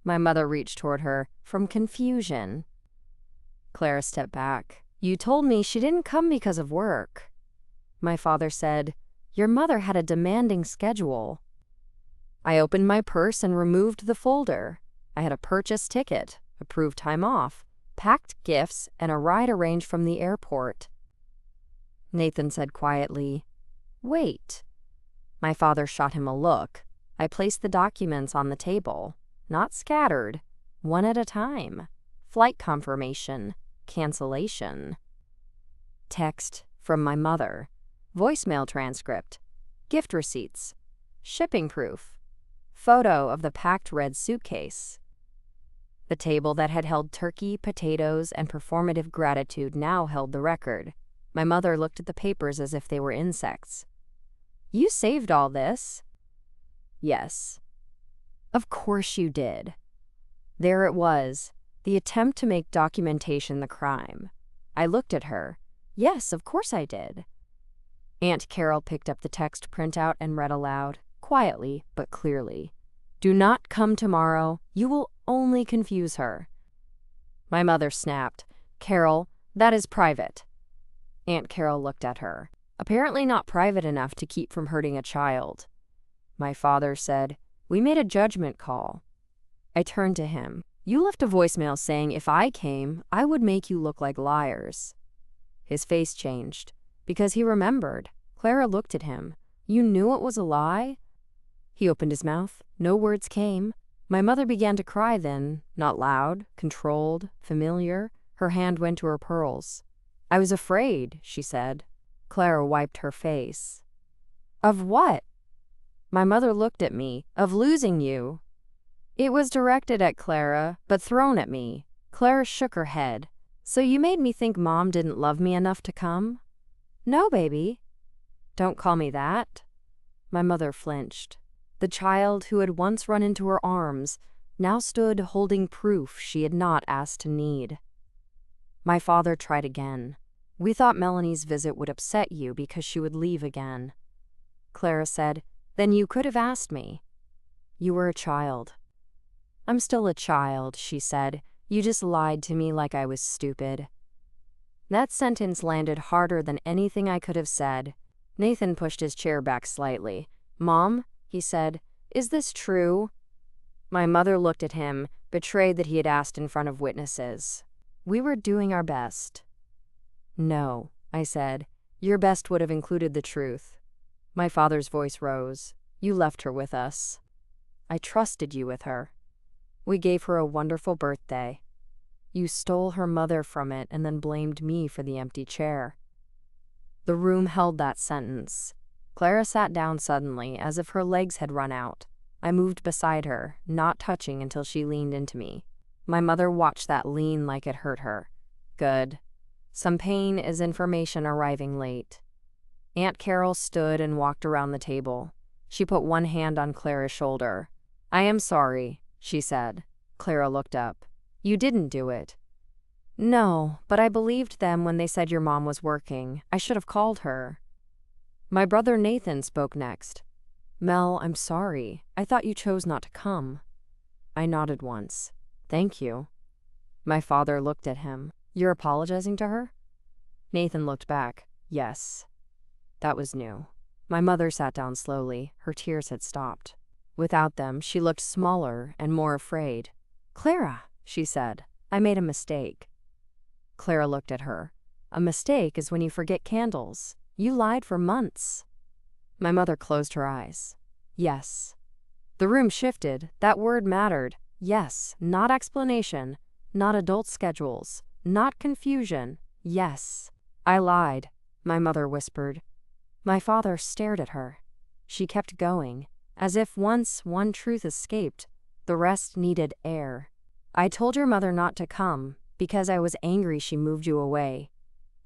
My mother reached toward her. "From confusion." Clara stepped back. "You told me she didn't come because of work." My father said, "Your mother had a demanding schedule." I opened my purse and removed the folder. I had a purchase ticket, approved time off, packed gifts, and a ride arranged from the airport. Nathan said quietly, "Wait." My father shot him a look. I placed the documents on the table, not scattered, one at a time. Flight confirmation, cancellation. Text from my mother, voicemail transcript, gift receipts, shipping proof, photo of the packed red suitcase. The table that had held turkey, potatoes, and performative gratitude now held the record. My mother looked at the papers as if they were insects. "You saved all this?" "Yes." "Of course you did." There it was, the attempt to make documentation the crime. I looked at her. "Yes, of course I did." Aunt Carol picked up the text printout and read aloud, quietly but clearly. "Do not come tomorrow. You will only confuse her." My mother snapped, "Carol, that is private." Aunt Carol looked at her. "Apparently not private enough to keep from hurting a child." My father said, "We made a judgment call." I turned to him. "You left a voicemail saying if I came, I would make you look like liars." His face changed, because he remembered. Clara looked at him. "You knew it was a lie?" He opened his mouth. No words came. My mother began to cry then, not loud, controlled, familiar. Her hand went to her pearls. "I was afraid," she said. Clara wiped her face. "Of what?" My mother looked at me. "Of losing you." It was directed at Clara, but thrown at me. Clara shook her head. "So you made me think Mom didn't love me enough to come?" "No, baby." "Don't call me that." My mother flinched. The child who had once run into her arms now stood holding proof she had not asked to need. My father tried again. We thought Melanie's visit would upset you because she would leave again. Clara said, then you could have asked me. You were a child. I'm still a child, she said. You just lied to me like I was stupid. That sentence landed harder than anything I could have said. Nathan pushed his chair back slightly. Mom, he said, is this true? My mother looked at him, betrayed that he had asked in front of witnesses. We were doing our best. No, I said. Your best would have included the truth. My father's voice rose. You left her with us. I trusted you with her. We gave her a wonderful birthday. You stole her mother from it and then blamed me for the empty chair. The room held that sentence. Clara sat down suddenly, as if her legs had run out. I moved beside her, not touching until she leaned into me. My mother watched that lean like it hurt her. Good. Some pain is information arriving late. Aunt Carol stood and walked around the table. She put one hand on Clara's shoulder. I am sorry, she said. Clara looked up. You didn't do it. No, but I believed them when they said your mom was working. I should have called her. My brother Nathan spoke next. Mel, I'm sorry. I thought you chose not to come. I nodded once. Thank you. My father looked at him. You're apologizing to her? Nathan looked back. Yes. That was new. My mother sat down slowly. Her tears had stopped. Without them, she looked smaller and more afraid. Clara, she said, I made a mistake. Clara looked at her. A mistake is when you forget candles. You lied for months. My mother closed her eyes. Yes. The room shifted. That word mattered. Yes, not explanation, not adult schedules, not confusion. Yes. I lied, my mother whispered. My father stared at her. She kept going, as if once one truth escaped, the rest needed air. I told your mother not to come because I was angry she moved you away.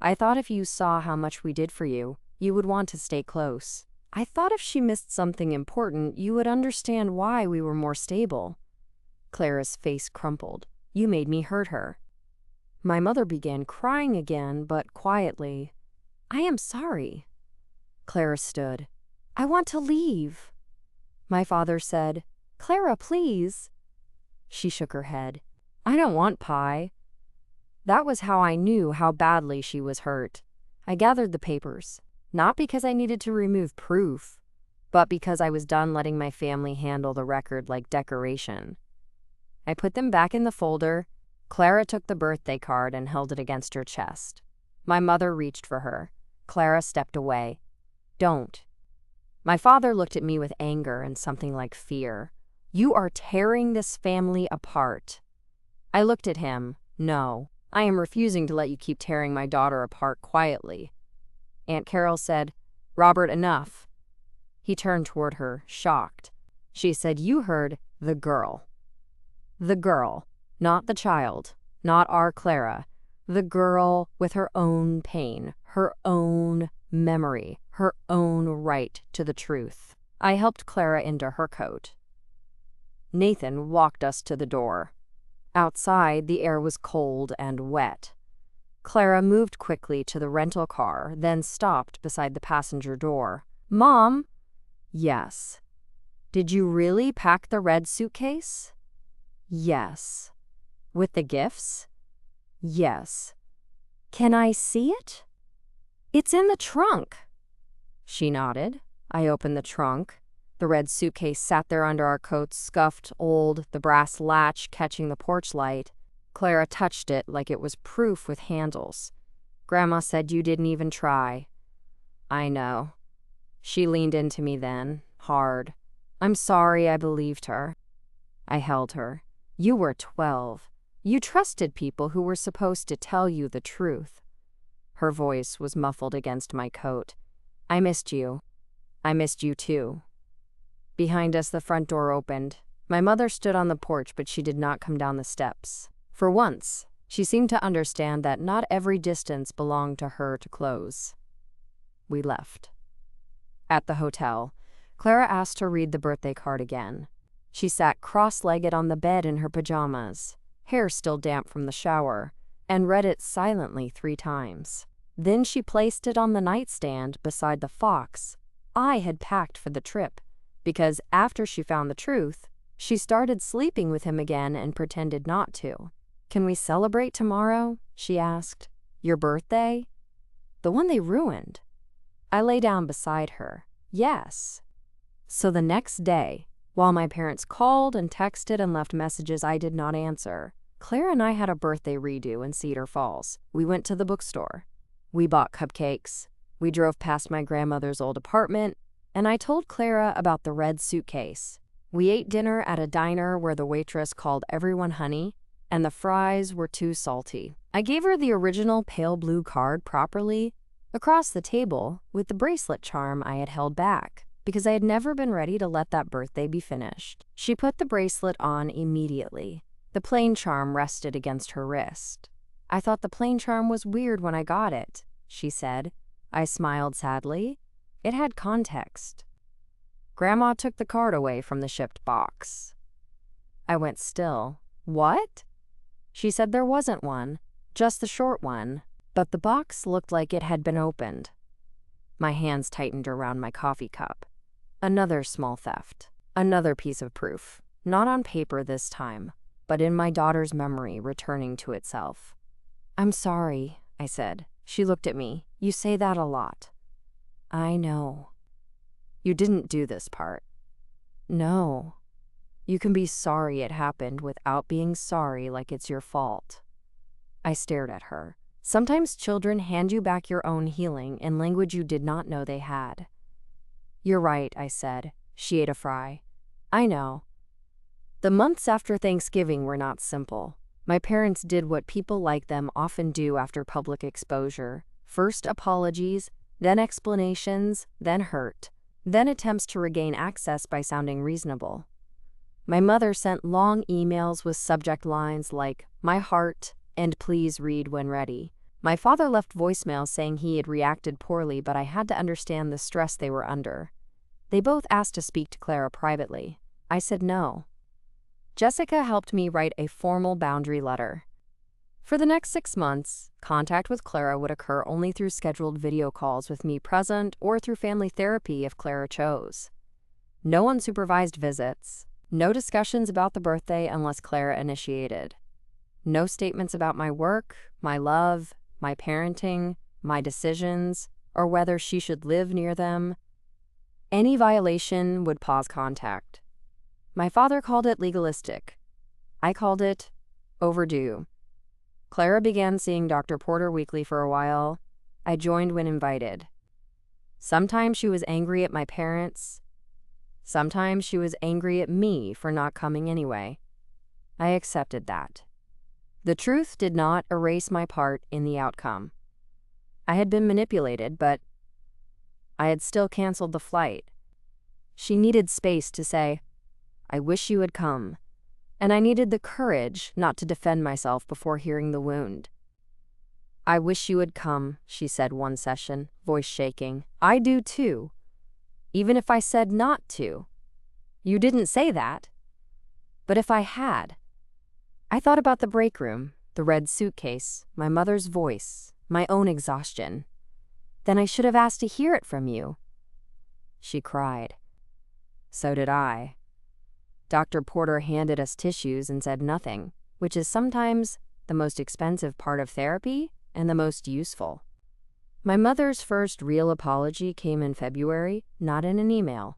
I thought if you saw how much we did for you, you would want to stay close. I thought if she missed something important, you would understand why we were more stable. Clara's face crumpled. You made me hurt her. My mother began crying again, but quietly. I am sorry. Clara stood. I want to leave. My father said, Clara, please. She shook her head. I don't want pie. That was how I knew how badly she was hurt. I gathered the papers, not because I needed to remove proof, but because I was done letting my family handle the record like decoration. I put them back in the folder. Clara took the birthday card and held it against her chest. My mother reached for her. Clara stepped away. Don't. My father looked at me with anger and something like fear. You are tearing this family apart. I looked at him. No, I am refusing to let you keep tearing my daughter apart quietly. Aunt Carol said, Robert, enough. He turned toward her, shocked. She said, you heard the girl. The girl, not the child, not our Clara. The girl with her own pain, her own memory, her own right to the truth. I helped Clara into her coat. Nathan walked us to the door. Outside, the air was cold and wet. Clara moved quickly to the rental car, then stopped beside the passenger door. Mom? Yes. Did you really pack the red suitcase? Yes. With the gifts? Yes. Can I see it? It's in the trunk. She nodded. I opened the trunk. The red suitcase sat there under our coats, scuffed, old, the brass latch catching the porch light. Clara touched it like it was proof with handles. Grandma said you didn't even try. I know. She leaned into me then, hard. I'm sorry I believed her. I held her. You were 12. You trusted people who were supposed to tell you the truth. Her voice was muffled against my coat. I missed you. I missed you too. Behind us, the front door opened. My mother stood on the porch, but she did not come down the steps. For once, she seemed to understand that not every distance belonged to her to close. We left. At the hotel, Clara asked to read the birthday card again. She sat cross-legged on the bed in her pajamas, hair still damp from the shower, and read it silently 3 times. Then she placed it on the nightstand beside the fox I had packed for the trip, because after she found the truth, she started sleeping with him again and pretended not to. "Can we celebrate tomorrow?" she asked. "Your birthday? The one they ruined." I lay down beside her. "Yes." So the next day, while my parents called and texted and left messages I did not answer, Clara and I had a birthday redo in Cedar Falls. We went to the bookstore. We bought cupcakes. We drove past my grandmother's old apartment, and I told Clara about the red suitcase. We ate dinner at a diner where the waitress called everyone honey, and the fries were too salty. I gave her the original pale blue card properly across the table with the bracelet charm I had held back, because I had never been ready to let that birthday be finished. She put the bracelet on immediately. The plain charm rested against her wrist. "I thought the plain charm was weird when I got it," she said. I smiled sadly. It had context. Grandma took the card away from the shipped box. I went still. "What?" She said there wasn't one, just the short one, but the box looked like it had been opened. My hands tightened around my coffee cup. Another small theft. Another piece of proof. Not on paper this time, but in my daughter's memory returning to itself. "I'm sorry," I said. She looked at me. "You say that a lot." "I know." "You didn't do this part." "No." "You can be sorry it happened without being sorry like it's your fault." I stared at her. Sometimes children hand you back your own healing in language you did not know they had. "You're right," I said. She ate a fry. "I know." The months after Thanksgiving were not simple. My parents did what people like them often do after public exposure. First apologies, then explanations, then hurt, then attempts to regain access by sounding reasonable. My mother sent long emails with subject lines like, "My heart," and "Please read when ready." My father left voicemails saying he had reacted poorly, but I had to understand the stress they were under. They both asked to speak to Clara privately. I said no. Jessica helped me write a formal boundary letter. For the next 6 months, contact with Clara would occur only through scheduled video calls with me present or through family therapy if Clara chose. No unsupervised visits. No discussions about the birthday unless Clara initiated. No statements about my work, my love, my parenting, my decisions, or whether she should live near them. Any violation would pause contact. My father called it legalistic. I called it overdue. Clara began seeing Dr. Porter weekly for a while. I joined when invited. Sometimes she was angry at my parents. Sometimes she was angry at me for not coming anyway. I accepted that. The truth did not erase my part in the outcome. I had been manipulated, but I had still canceled the flight. She needed space to say, "I wish you had come," and I needed the courage not to defend myself before hearing the wound. "I wish you had come," she said one session, voice shaking. "I do too, even if I said not to." "You didn't say that." "But if I had." I thought about the break room, the red suitcase, my mother's voice, my own exhaustion. "Then I should have asked to hear it from you." She cried. So did I. Dr. Porter handed us tissues and said nothing, which is sometimes the most expensive part of therapy and the most useful. My mother's first real apology came in February, not in an email.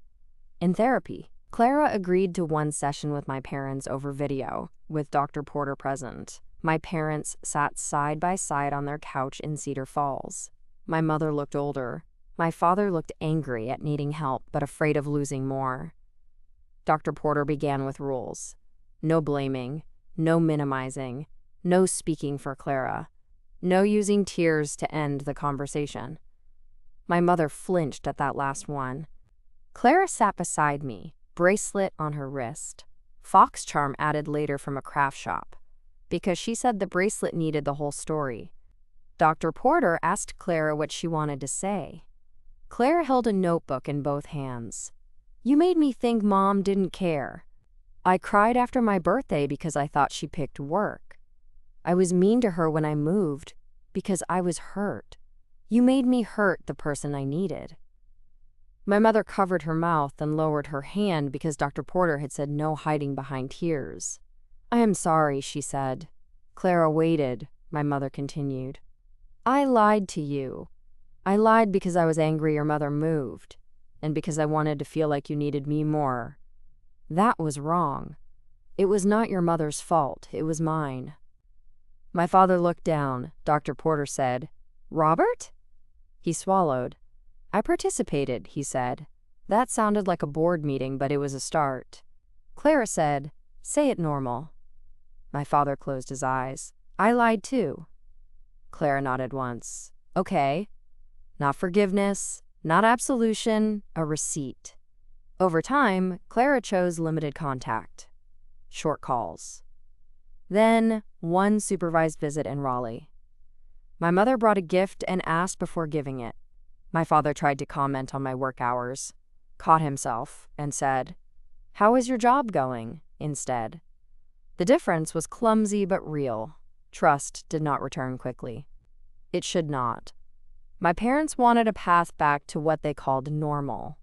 In therapy. Clara agreed to one session with my parents over video, with Dr. Porter present. My parents sat side by side on their couch in Cedar Falls. My mother looked older. My father looked angry at needing help but afraid of losing more. Dr. Porter began with rules. No blaming, no minimizing, no speaking for Clara, no using tears to end the conversation. My mother flinched at that last one. Clara sat beside me, bracelet on her wrist. Fox charm added later from a craft shop, because she said the bracelet needed the whole story. Dr. Porter asked Clara what she wanted to say. Clara held a notebook in both hands. You made me think Mom didn't care. I cried after my birthday because I thought she picked work. I was mean to her when I moved because I was hurt. You made me hurt the person I needed." My mother covered her mouth and lowered her hand because Dr. Porter had said no hiding behind tears. "I am sorry," she said. Clara waited. My mother continued. "I lied to you. I lied because I was angry your mother moved, and because I wanted to feel like you needed me more. That was wrong. It was not your mother's fault. It was mine." My father looked down. Dr. Porter said, "Robert?" He swallowed. "I participated," he said. That sounded like a board meeting, but it was a start. Clara said, "Say it normal." My father closed his eyes. "I lied too." Clara nodded once. "Okay. Not forgiveness, not absolution, a receipt." Over time, Clara chose limited contact. Short calls. Then, one supervised visit in Raleigh. My mother brought a gift and asked before giving it. My father tried to comment on my work hours, caught himself, and said, "How is your job going?" instead. The difference was clumsy but real. Trust did not return quickly. It should not. My parents wanted a path back to what they called normal.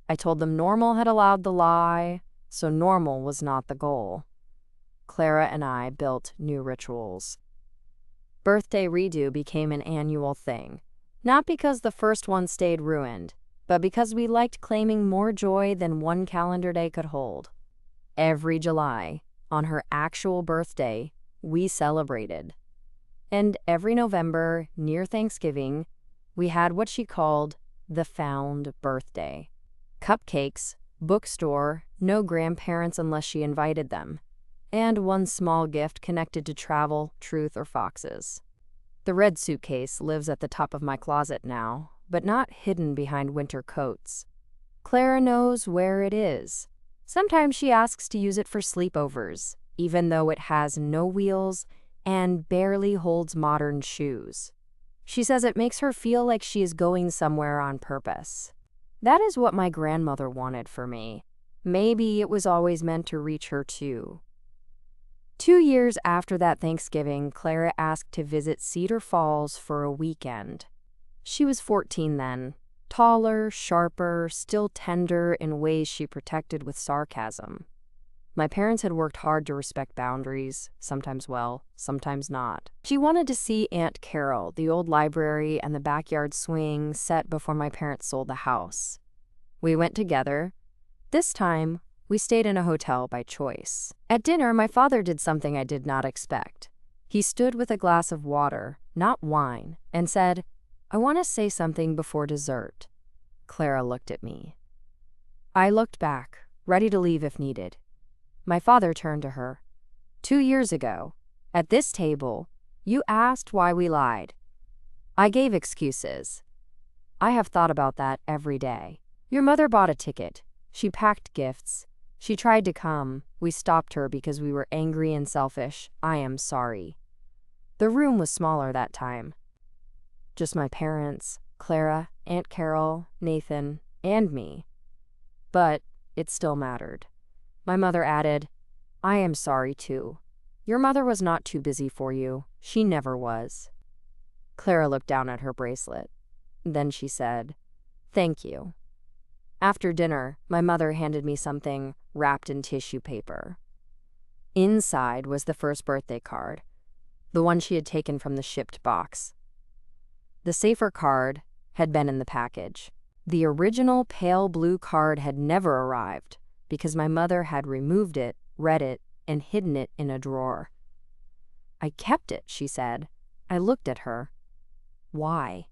I told them normal had allowed the lie, so normal was not the goal. Clara and I built new rituals. Birthday redo became an annual thing, not because the first one stayed ruined, but because we liked claiming more joy than one calendar day could hold. Every July, on her actual birthday, we celebrated. And every November, near Thanksgiving, we had what she called the found birthday. Cupcakes, bookstore, no grandparents unless she invited them, and one small gift connected to travel, truth, or foxes. The red suitcase lives at the top of my closet now, but not hidden behind winter coats. Clara knows where it is. Sometimes she asks to use it for sleepovers, even though it has no wheels and barely holds modern shoes. She says it makes her feel like she is going somewhere on purpose. That is what my grandmother wanted for me. Maybe it was always meant to reach her too. 2 years after that Thanksgiving, Clara asked to visit Cedar Falls for a weekend. She was 14 then, taller, sharper, still tender in ways she protected with sarcasm. My parents had worked hard to respect boundaries, sometimes well, sometimes not. She wanted to see Aunt Carol, the old library, and the backyard swing set before my parents sold the house. We went together. This time, we stayed in a hotel by choice. At dinner, my father did something I did not expect. He stood with a glass of water, not wine, and said, "I want to say something before dessert." Clara looked at me. I looked back, ready to leave if needed. My father turned to her. 2 years ago, at this table, you asked why we lied. I gave excuses. I have thought about that every day. Your mother bought a ticket. She packed gifts. She tried to come. We stopped her because we were angry and selfish. I am sorry. The room was smaller that time. Just my parents, Clara, Aunt Carol, Nathan, and me. But it still mattered. My mother added, "I am sorry too. Your mother was not too busy for you. She never was." Clara looked down at her bracelet. Then she said, "Thank you." After dinner, my mother handed me something wrapped in tissue paper. Inside was the first birthday card, the one she had taken from the shipped box. The safer card had been in the package. The original pale blue card had never arrived because my mother had removed it, read it, and hidden it in a drawer. "I kept it," she said. I looked at her. "Why?"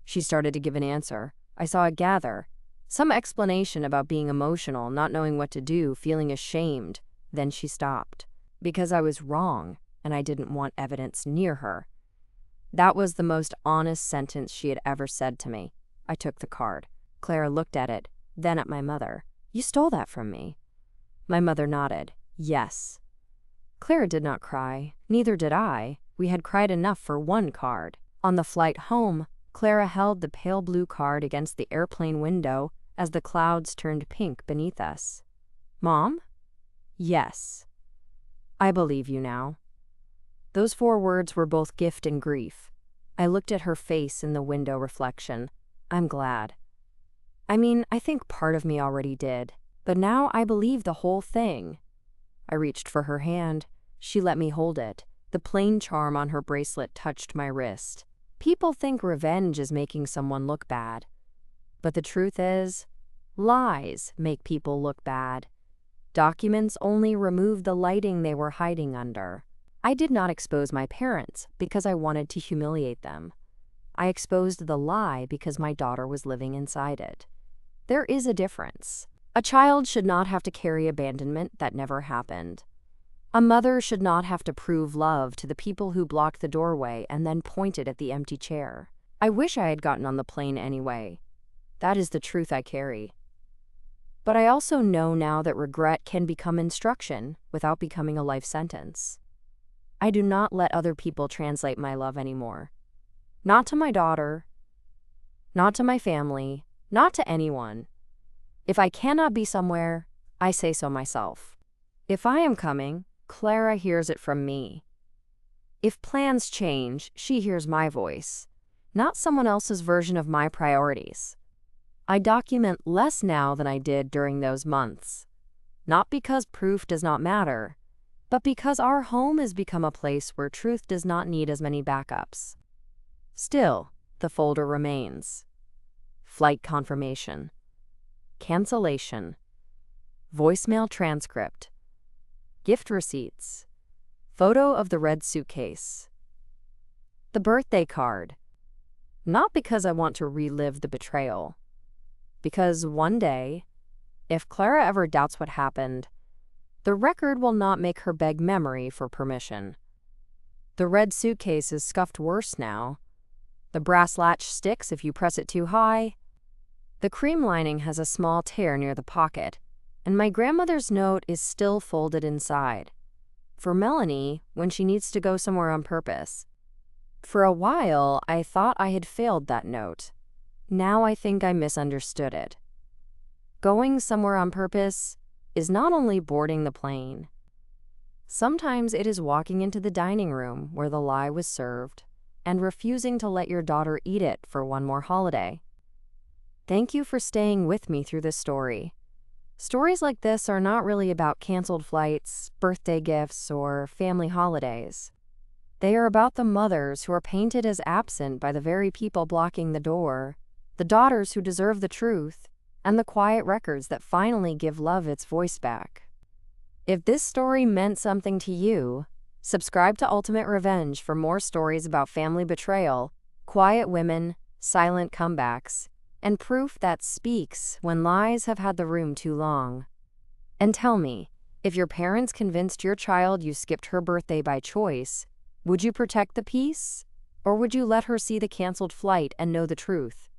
She started to give an answer. I saw it gather. Some explanation about being emotional, not knowing what to do, feeling ashamed. Then she stopped. Because I was wrong, and I didn't want evidence near her. That was the most honest sentence she had ever said to me. I took the card. Clara looked at it, then at my mother. "You stole that from me." My mother nodded. "Yes." Clara did not cry. Neither did I. We had cried enough for one card. On the flight home, Clara held the pale blue card against the airplane window as the clouds turned pink beneath us. "Mom?" "Yes. I believe you now." Those 4 words were both gift and grief. I looked at her face in the window reflection. I'm glad. I think part of me already did, but now I believe the whole thing. I reached for her hand. She let me hold it. The plain charm on her bracelet touched my wrist. People think revenge is making someone look bad. But the truth is, lies make people look bad. Documents only remove the lighting they were hiding under. I did not expose my parents because I wanted to humiliate them. I exposed the lie because my daughter was living inside it. There is a difference. A child should not have to carry abandonment that never happened. A mother should not have to prove love to the people who blocked the doorway and then pointed at the empty chair. I wish I had gotten on the plane anyway. That is the truth I carry. But I also know now that regret can become instruction without becoming a life sentence. I do not let other people translate my love anymore. Not to my daughter, not to my family, not to anyone. If I cannot be somewhere, I say so myself. If I am coming, Clara hears it from me. If plans change, she hears my voice, not someone else's version of my priorities. I document less now than I did during those months, not because proof does not matter, but because our home has become a place where truth does not need as many backups. Still, the folder remains. Flight confirmation, cancellation, voicemail transcript, gift receipts, photo of the red suitcase, the birthday card. Not because I want to relive the betrayal, because one day, if Clara ever doubts what happened, the record will not make her beg memory for permission. The red suitcase is scuffed worse now. The brass latch sticks if you press it too high. The cream lining has a small tear near the pocket, and my grandmother's note is still folded inside. For Melanie, when she needs to go somewhere on purpose. For a while, I thought I had failed that note. Now I think I misunderstood it. Going somewhere on purpose is not only boarding the plane. Sometimes it is walking into the dining room where the lie was served and refusing to let your daughter eat it for one more holiday. Thank you for staying with me through this story. Stories like this are not really about canceled flights, birthday gifts, or family holidays. They are about the mothers who are painted as absent by the very people blocking the door, the daughters who deserve the truth, and the quiet records that finally give love its voice back. If this story meant something to you, subscribe to Ultimate Revenge for more stories about family betrayal, quiet women, silent comebacks, and proof that speaks when lies have had the room too long. And tell me, if your parents convinced your child you skipped her birthday by choice, would you protect the peace? Or would you let her see the canceled flight and know the truth?